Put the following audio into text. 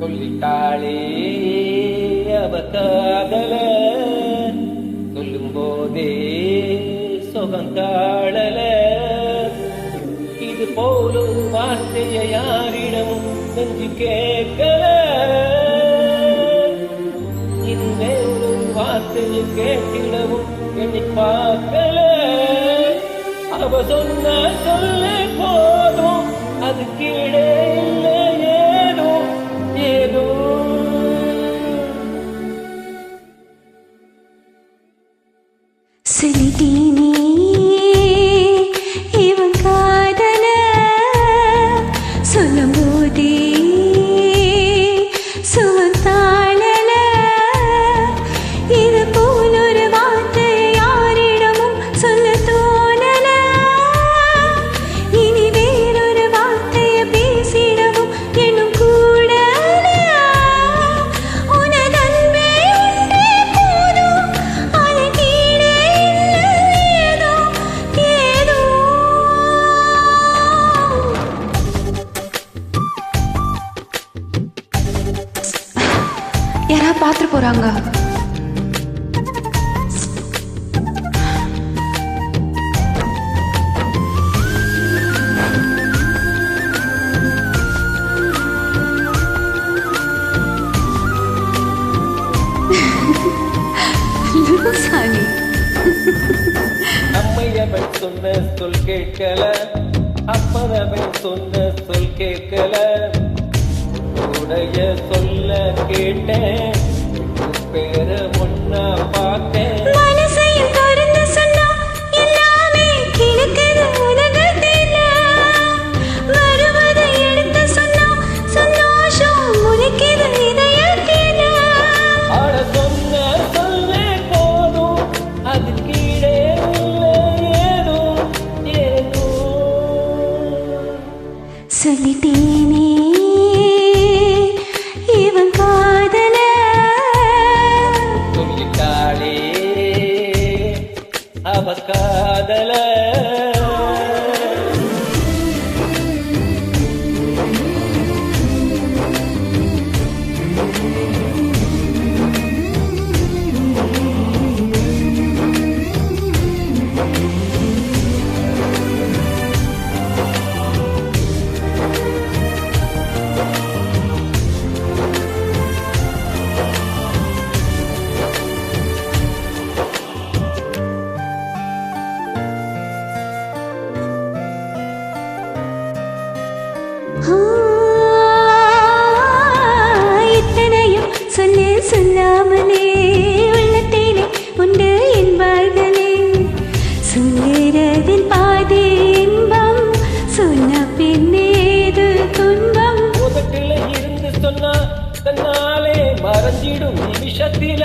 சொல்லிட்டாளே அவ காதல சொல்லும் போதே சுகங்காளல இது போலும் வார்த்தைய யாரிடமும் செஞ்சு கேட்கல இதுவே ஒரு வார்த்தையை கேட்டிடவும் எண்ணி பார்க்கல அவ சொன்ன சொல்ல போதும் அது கீழே இல்லை ஏதோ ஏதோ சொல்லிட்டீனே இவன் காதல சொல்லும் போதே சுவந்தாளல இது போல் ஒரு வார்த்தை யாரிடமும் சொல்ல தோணல இனி வேறொரு வார்த்தையை பேசிடவும் என்னும் கூட உனதன்பே உண்டே போதும் அது கீழே இல்லை ஏதோ யாரா பார்த்துட்டு போறாங்க. லூசானி. அம்மையவன் சொன்ன சொல் கேட்கல அப்பனவன் சொன்ன சொல் கேட்கல உடைய சொல்ல கேட்டேன் பேர ஒன்னா பார்த்தேன் மனசையும் திறந்து சொன்னா எல்லாமே கிழக்குது உலகத்தில வருவதை எடுத்து சொன்னா சந்தோஷம் முளைக்குது இதயத்தில ஆட சொன்ன சொல்லே போதும் அது கீழே இல்லை ஏதோ ஏதோ சொல்லிட்டேனே இவன் காதல சொல்லிட்டாளே அவ காதல இத்தனையும் சொல்ல சொல்லாமலே உள்ளத்திலே உண்டு என்பார்களே சொல்லுறதில் பாதி இன்பம் சொன்ன பின்னேது துன்பம் உதட்டில இருந்து சொன்னா தன்னாலே மறைஞ்சிடும் நிமிஷத்தில